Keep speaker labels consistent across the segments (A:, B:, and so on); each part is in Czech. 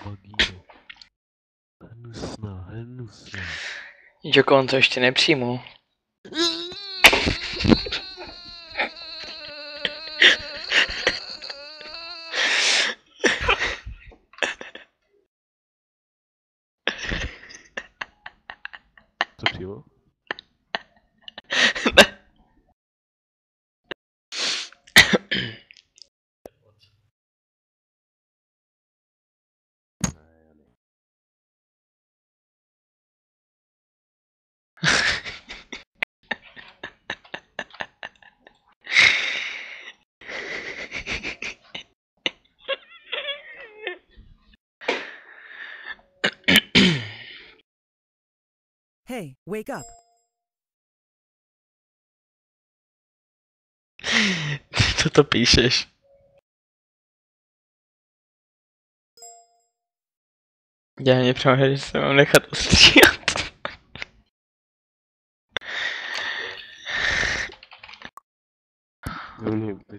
A: vagíno. Hnusná.
B: Joko, on to ještě nepřijmul.
A: Co přijmul?
C: Hey, wake up.
B: Co to píšeš? Já mě přemýšlím, že se mám nechat ostříhat.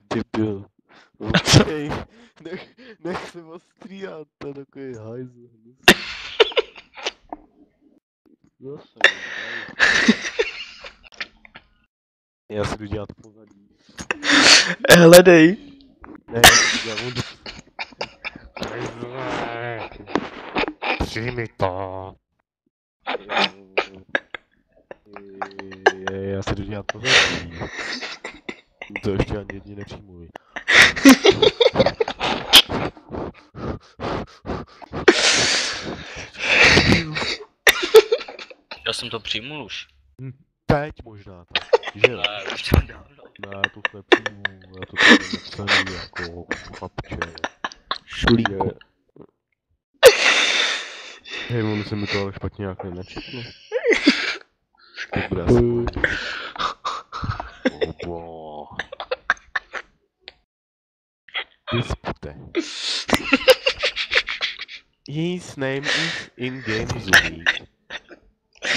A: Ty byl. Okej, nech se ostříhat, to je takový hajzl. Zase, já si jdu dělat pozadí.
B: Hledej.
A: Ne, já si dělám undu. Přijmi to. Já si jdu dělat pozadí. To ještě ani jedni nepřijmuji.
D: Já jsem to přijmul už.
A: Teď možná tak, že jo?
D: Ne, už to dávno.
A: Ne, to už nepřijmu, já to tady nepsaný jako chlapče. Šulíku. Hej, ono se mi to ale špatně nějak nečetlo. To bude asi. Obo. Dispute. His name is in-game Zumi.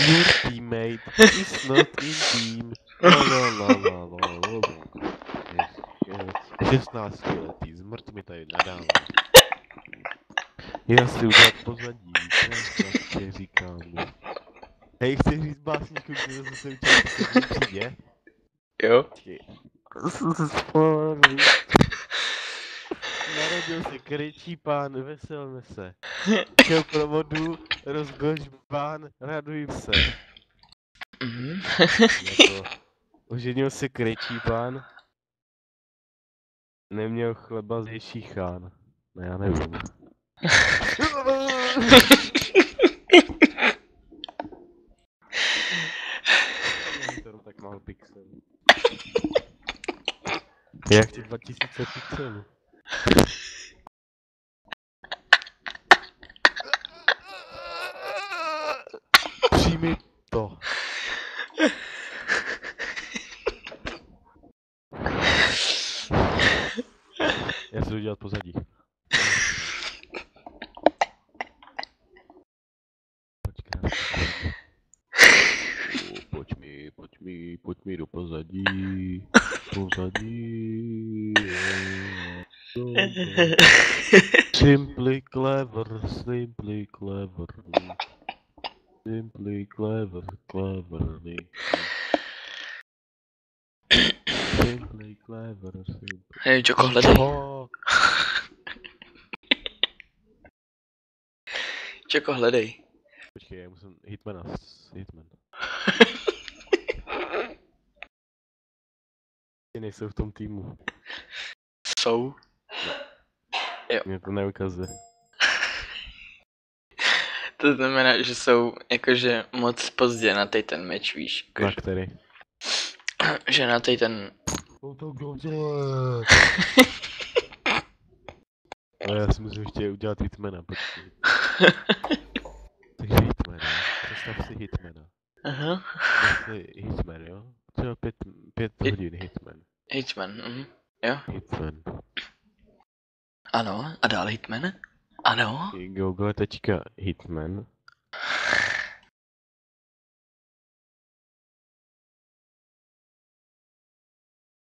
A: Your teammate is not in team. La. 16 letý, zmrt mi tady nadává. Já si udělat pozadí, to je říkám. Hej, chci říct básníku, kdo zase učil poslední třídě?
B: Jo.
A: Narodil se kryčí pán, veselme se. Šel pro vodu, rozgožbán, raduj se. Jako, oženil se kryčí pán. Neměl chleba zjejší chán. Ne, já nevím. To tak málo pixelů. Jak ti 2000 pixelů? Přijmi to. Já si jdu dělat pozadí. Pojď mi do pozadí. Simply clever. Simply clever.
B: Hej, Joko, hledej. Joko, hledej.
A: Počkej, já musím hitmana. Nejsou v tom týmu.
B: Jsou. Jo.
A: Mě to neukazuje.
B: To znamená, že jsou jakože moc pozdě na ten meč, víš.
A: Na který?
B: Že na ten...
A: Ale já si musím ještě udělat hitmana, počkej. Takže hitmana, představ si hitmana.
B: Aha.
A: Hitman, jo? Třeba 5 hodin hitman.
B: Hitman, jo.
A: Hitman.
B: Ano, a dál Hitman? Ano.
A: Google tečka hitman.